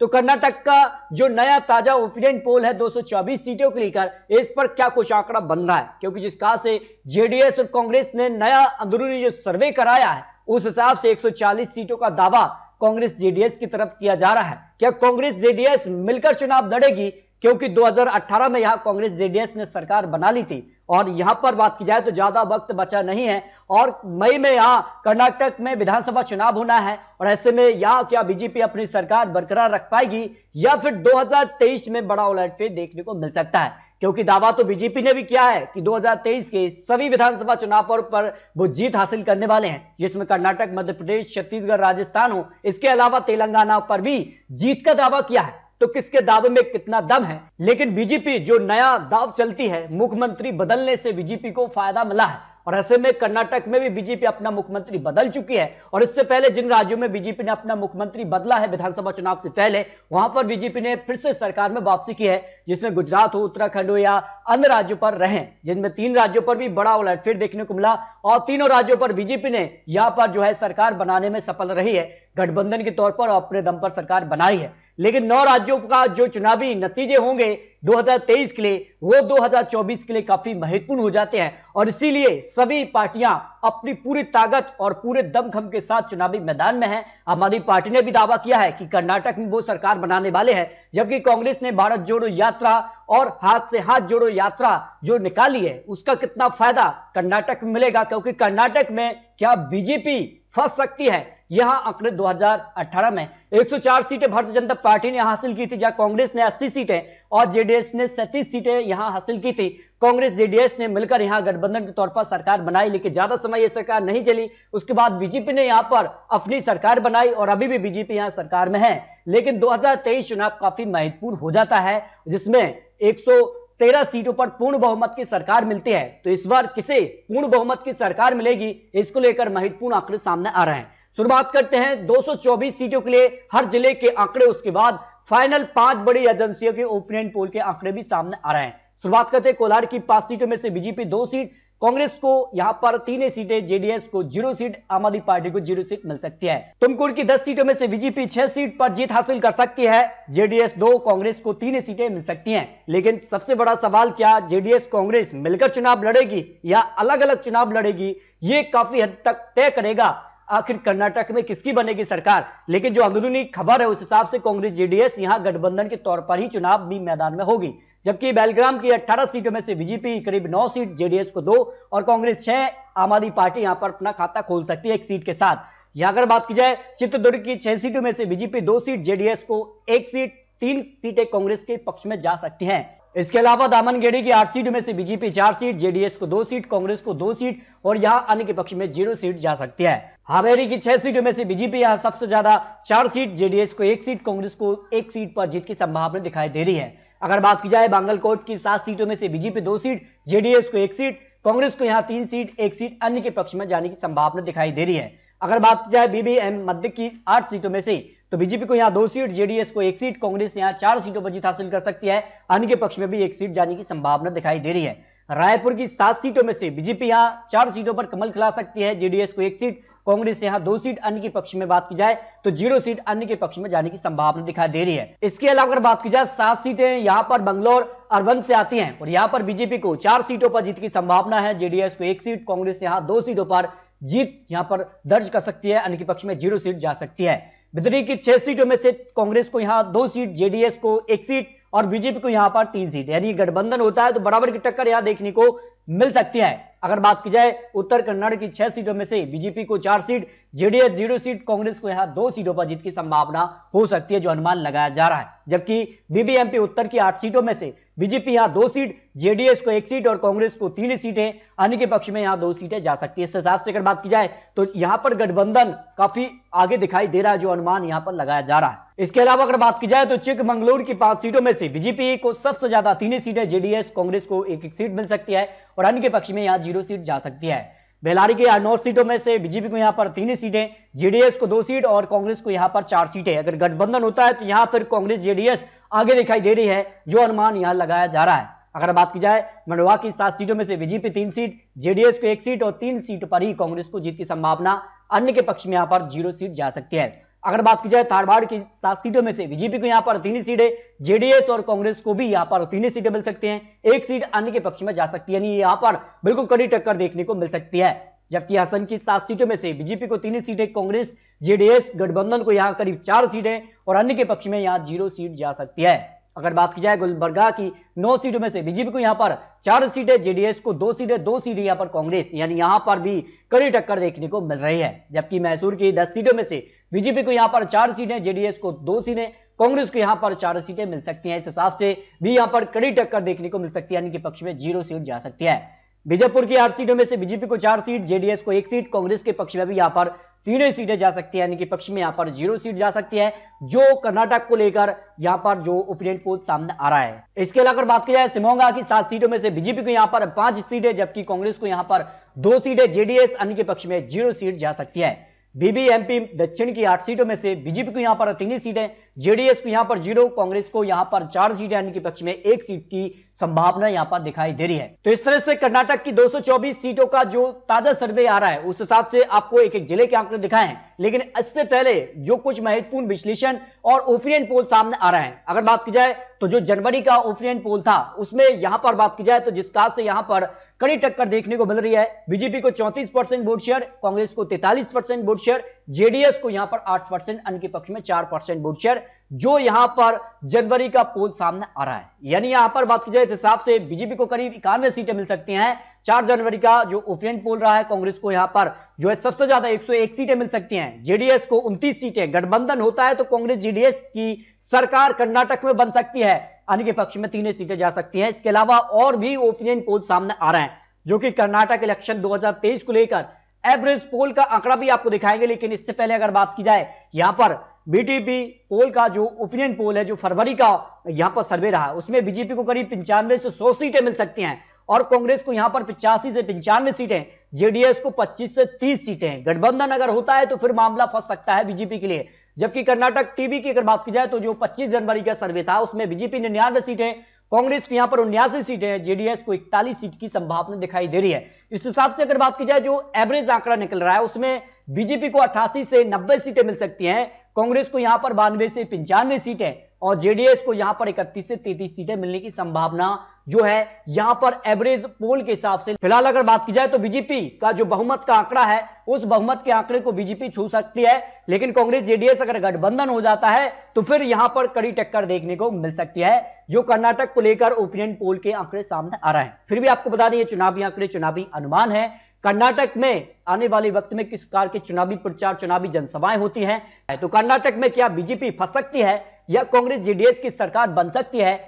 तो कर्नाटक का जो नया ताजा ओपिनियन पोल है 224 सीटों को लेकर, इस पर क्या कुछ आंकड़ा बन रहा है, क्योंकि जिस कहा से जेडीएस और कांग्रेस ने नया अंदरूनी जो सर्वे कराया है उस हिसाब से 140 सीटों का दावा कांग्रेस जेडीएस की तरफ किया जा रहा है। क्या कांग्रेस जेडीएस मिलकर चुनाव लड़ेगी, क्योंकि 2018 में यहां कांग्रेस जेडीएस ने सरकार बना ली थी और यहां पर बात की जाए तो ज्यादा वक्त बचा नहीं है और मई में यहां कर्नाटक में विधानसभा चुनाव होना है और ऐसे में यहां क्या बीजेपी अपनी सरकार बरकरार रख पाएगी या फिर 2023 में बड़ा उलटफेर देखने को मिल सकता है, क्योंकि दावा तो बीजेपी ने भी किया है कि 2023 के सभी विधानसभा चुनाव पर वो जीत हासिल करने वाले हैं, जिसमें कर्नाटक, मध्य प्रदेश, छत्तीसगढ़, राजस्थान हो, इसके अलावा तेलंगाना पर भी जीत का दावा किया है। तो किसके दावे में कितना दम है, लेकिन बीजेपी जो नया दाव चलती है, मुख्यमंत्री बदलने से बीजेपी को फायदा मिला है और ऐसे में कर्नाटक में भी बीजेपी अपना मुख्यमंत्री बदल चुकी है और इससे पहले जिन राज्यों में बीजेपी ने अपना मुख्यमंत्री बदला है विधानसभा चुनाव से पहले, वहां पर बीजेपी ने फिर से सरकार में वापसी की है, जिसमें गुजरात हो, उत्तराखंड हो या अन्य राज्यों पर रहे, जिनमें 3 राज्यों पर भी बड़ा उलटफेर देखने को मिला और तीनों राज्यों पर बीजेपी ने यहां पर जो है सरकार बनाने में सफल रही है, गठबंधन के तौर पर अपने दम पर सरकार बनाई है। लेकिन 9 राज्यों का जो चुनावी नतीजे होंगे 2023 के लिए वो 2024 के लिए काफी महत्वपूर्ण हो जाते हैं और इसीलिए सभी पार्टियां अपनी पूरी ताकत और पूरे दमखम के साथ चुनावी मैदान में हैं। आम आदमी पार्टी ने भी दावा किया है कि कर्नाटक में वो सरकार बनाने वाले हैं, जबकि कांग्रेस ने भारत जोड़ो यात्रा और हाथ से हाथ जोड़ो यात्रा जो निकाली है उसका कितना फायदा कर्नाटक में मिलेगा, क्योंकि कर्नाटक में क्या बीजेपी फंस सकती है। यहां आंकड़े 2018 में 104 सीटें भारतीय जनता पार्टी ने हासिल की थी, जहां कांग्रेस ने 80 सीटें और जेडीएस ने 37 सीटें यहां हासिल की थी। कांग्रेस जेडीएस ने मिलकर यहां गठबंधन के तौर पर सरकार बनाई, लेकिन ज्यादा समय यह सरकार नहीं चली। उसके बाद बीजेपी ने यहां पर अपनी सरकार बनाई और अभी भी बीजेपी यहां सरकार में है। लेकिन 2023 चुनाव काफी महत्वपूर्ण हो जाता है, जिसमें 113 सीटों पर पूर्ण बहुमत की सरकार मिलती है। तो इस बार किसे पूर्ण बहुमत की सरकार मिलेगी, इसको लेकर महत्वपूर्ण आंकड़े सामने आ रहे हैं। शुरुआत करते हैं 224 सीटों के लिए हर जिले के आंकड़े, उसके बाद फाइनल 5 बड़ी एजेंसियों के ओपिनियन पोल के आंकड़े भी सामने आ रहे हैं। शुरुआत करते हैं कोलार की 5 सीटों में से बीजेपी 2 सीट, कांग्रेस को यहां पर 3 सीटें, जेडीएस को 0 सीट, आम आदमी पार्टी को 0 सीट मिल सकती है। तुमकुर की 10 सीटों में से बीजेपी 6 सीट पर जीत हासिल कर सकती है, जेडीएस 2, कांग्रेस को 3 सीटें मिल सकती हैं। लेकिन सबसे बड़ा सवाल, क्या जेडीएस कांग्रेस मिलकर चुनाव लड़ेगी या अलग अलग चुनाव लड़ेगी, ये काफी हद तक तय करेगा आखिर कर्नाटक में किसकी बनेगी सरकार। लेकिन जो अंदरूनी खबर है उस हिसाब से कांग्रेस जेडीएस यहां गठबंधन के तौर पर ही चुनाव भी मैदान में होगी, जबकि बेलग्राम की 18 सीटों में से बीजेपी करीब 9 सीट, जेडीएस को 2 और कांग्रेस 6, आम आदमी पार्टी यहां पर अपना खाता खोल सकती है 1 सीट के साथ। यहां अगर बात की जाए चित्रदुर्ग की 6 सीटों में से बीजेपी 2 सीट, जेडीएस को 1 सीट, 3 सीटें कांग्रेस के पक्ष में जा सकती हैं। इसके अलावा दामनगेड़ी की 8 सीटों में से बीजेपी 4 सीट, जेडीएस को 2 सीट, कांग्रेस को 2 सीट और यहां अन्य के पक्ष में 0 सीट जा सकती है। हावेरी की 6 सीटों में से बीजेपी यहां सबसे ज्यादा 4 सीट, जेडीएस को 1 सीट, कांग्रेस को 1 सीट पर जीत की संभावना दिखाई दे रही है। अगर बात की जाए बांगलकोट की 7 सीटों में से बीजेपी 2 सीट, जेडीएस को 1 सीट, कांग्रेस को यहां 3 सीट, 1 सीट अन्य के पक्ष में जाने की संभावना दिखाई दे रही है। अगर बात की जाए बीबीएम मध्य की 8 सीटों में से तो बीजेपी को यहां 2 सीट, जेडीएस को 1 सीट, कांग्रेस यहां 4 सीटों पर जीत हासिल कर सकती है, अन्य के पक्ष में भी 1 सीट जाने की संभावना दिखाई दे रही है। रायपुर की 7 सीटों में से बीजेपी यहां 4 सीटों पर कमल खिला सकती है, जेडीएस को 1 सीट, कांग्रेस यहां 2 सीट, अन्य के पक्ष में बात की जाए तो 0 सीट अन्य के पक्ष में जाने की संभावना दिखाई दे रही है। इसके अलावा अगर बात की जाए 7 सीटें यहां पर बंगलौर अर्बन से आती हैं और यहां पर बीजेपी को 4 सीटों पर जीत की संभावना है, जेडीएस को 1 सीट, कांग्रेस यहां 2 सीटों पर जीत यहां पर दर्ज कर सकती है, अन्य के पक्ष में 0 सीट जा सकती है। बिदरी की 6 सीटों में से कांग्रेस को यहां 2 सीट, जेडीएस को 1 सीट और बीजेपी को यहां पर 3 सीट, यानी गठबंधन होता है तो बराबर की टक्कर यहां देखने को मिल सकती है। अगर बात की जाए उत्तर कन्नड़ की 6 सीटों में से बीजेपी को 4 सीट, जेडीएस 0 सीट, कांग्रेस को यहां 2 सीटों पर जीत की संभावना हो सकती है, जो अनुमान लगाया जा रहा है। जबकि बीबीएमपी उत्तर की 8 सीटों में से बीजेपी यहां 2 सीट, जेडीएस को 1 सीट और कांग्रेस को 3 सीटें, अन्य के पक्ष में यहां 2 सीटें जा सकती है। इस हिसाब से अगर बात की जाए तो यहां पर गठबंधन काफी आगे दिखाई दे रहा है, जो अनुमान यहां पर लगाया जा रहा है। इसके अलावा अगर बात की जाए तो चिकमंगलुरु की 5 सीटों में से बीजेपी को सबसे ज्यादा 3 सीटें, जेडीएस कांग्रेस को 1 सीट मिल सकती है और अन्य के पक्ष में यहां 0 सीट जा सकती है। बेलारी की 9 सीटों में से बीजेपी को यहां पर 3 सीटें, जेडीएस को 2 सीट और कांग्रेस को यहां पर 4 सीटें। अगर गठबंधन होता है तो यहां पर कांग्रेस जेडीएस आगे दिखाई दे रही है, जो अनुमान यहां लगाया जा रहा है। अगर बात की जाए मंडवा की 7 सीटों में से बीजेपी 3 सीट, जेडीएस को 1 सीट और 3 सीट पर ही कांग्रेस को जीत की संभावना, अन्य के पक्ष में यहां पर 0 सीट जा सकती है। अगर बात की जाए धारवाड़ की 7 सीटों में से बीजेपी को यहां पर 3 सीटें, जेडीएस और कांग्रेस को भी यहां पर 3 सीटें मिल सकती हैं, 1 सीट अन्य के पक्ष में जा सकती है, यानी यहां पर बिल्कुल कड़ी टक्कर देखने को मिल सकती है। जबकि हसन की 7 सीटों में से बीजेपी को 3 सीटें, कांग्रेस जेडीएस गठबंधन को यहां करीब 4 सीटें और अन्य के पक्ष में यहां 0 सीट जा सकती है। अगर बात की जाए गुलबर्गा की 9 सीटों में से बीजेपी को यहां पर 4 सीटें, जेडीएस को 2 सीटें, 2 सीटें यहां पर कांग्रेस, यानी यहां पर भी कड़ी टक्कर देखने को मिल रही है। जबकि मैसूर की 10 सीटों में से बीजेपी को यहां पर 4 सीटें, जेडीएस को 2 सीटें, कांग्रेस को यहां पर 4 सीटें मिल सकती हैं। इस हिसाब से भी यहां पर कड़ी टक्कर देखने को मिल सकती है, यानी कि पक्ष में 0 सीट जा सकती है। बीजापुर की 8 सीटों में से बीजेपी को 4 सीट, जेडीएस को 1 सीट, कांग्रेस के पक्ष में भी यहां पर 3 सीटें जा सकती है, यानी कि पक्ष में यहां पर 0 सीट जा सकती है, जो कर्नाटक को लेकर यहां पर जो ओपिनियन पोल सामने आ रहा है। इसके अलावा बात की जाए शिमोगा की 7 सीटों में से बीजेपी को यहां पर 5 सीटें, जबकि कांग्रेस को यहां पर 2 सीटें, जेडीएस अन्य के पक्ष में 0 सीट जा सकती है। बीबीएमपी दक्षिण की 8 सीटों में से बीजेपी को यहां पर 3 सीटें, जेडीएस को यहां पर 0, कांग्रेस को यहां पर 4 सीटें अन्य के पक्ष में 1 सीट की संभावना यहां पर दिखाई दे रही है। तो इस तरह से कर्नाटक की 224 सीटों का जो ताजा सर्वे आ रहा है उस हिसाब से आपको एक एक जिले के आंकड़े दिखाए हैं, लेकिन इससे पहले जो कुछ महत्वपूर्ण विश्लेषण और ओपिनियन पोल सामने आ रहा है, अगर बात की जाए तो जो जनवरी का ओपिनियन पोल था उसमें यहां पर बात की जाए तो जिस खास से यहां पर कड़ी टक्कर देखने को मिल रही है। बीजेपी को 34% वोट शेयर, कांग्रेस को 43% वोट शेयर, जेडीएस को यहां पर 8%, अन्य के पक्ष में 4% वोट शेयर, जो यहां पर जनवरी का पोल सामने आ रहा है। यानी यहां पर बात की जाए इस हिसाब से बीजेपी को करीब 91 सीटें मिल सकती हैं। 4 जनवरी का जो ओपिनियन पोल रहा है, कांग्रेस को यहां पर जो है सबसे ज्यादा 101 सीटें मिल सकती हैं, जेडीएस को 29 सीटें, गठबंधन होता है तो कांग्रेस जेडीएस की सरकार कर्नाटक में बन सकती है, अन्य के पक्ष में 3 सीटें जा सकती हैं। इसके अलावा और भी ओपिनियन पोल सामने आ रहे हैं जो कि कर्नाटक इलेक्शन 2023 को लेकर एवरेज पोल का आंकड़ा भी आपको दिखाएंगे। लेकिन इससे पहले अगर बात की जाए यहां पर बीटीपी पोल का जो ओपिनियन पोल है, जो फरवरी का यहां पर सर्वे रहा, उसमें बीजेपी को करीब 95 से 100 सीटें मिल सकती हैं और कांग्रेस को यहां पर 85 से 95 सीटें, जेडीएस को 25 से 30 सीटें। गठबंधन अगर होता है तो फिर मामला फंस सकता है बीजेपी के लिए। जबकि कर्नाटक टीवी की अगर बात की जाए तो जो 25 जनवरी का सर्वे था उसमें बीजेपी ने 99 सीटें, कांग्रेस को यहां पर 79 सीटें, जेडीएस को 41 सीट की संभावना दिखाई दे रही है। इस हिसाब से अगर बात की जाए जो एवरेज आंकड़ा निकल रहा है उसमें बीजेपी को 88 से 90 सीटें मिल सकती हैं, कांग्रेस को यहां पर 92 से 95 सीटें और जेडीएस को यहां पर 31 से 33 सीटें मिलने की संभावना जो है यहां पर एवरेज पोल के हिसाब से। फिलहाल अगर बात की जाए तो बीजेपी का जो बहुमत का आंकड़ा है उस बहुमत के आंकड़े को बीजेपी छू सकती है, लेकिन कांग्रेस जेडीएस अगर गठबंधन हो जाता है तो फिर यहां पर कड़ी टक्कर देखने को मिल सकती है, जो कर्नाटक को लेकर ओपिनियन पोल के आंकड़े सामने आ रहे हैं। फिर भी आपको बता दें ये चुनावी आंकड़े, चुनावी अनुमान है। कर्नाटक में आने वाले वक्त में किस प्रकार के चुनावी प्रचार, चुनावी जनसभाएं होती हैं, तो कर्नाटक में क्या बीजेपी फंस सकती है या कांग्रेस जेडीएस की सरकार बन सकती है,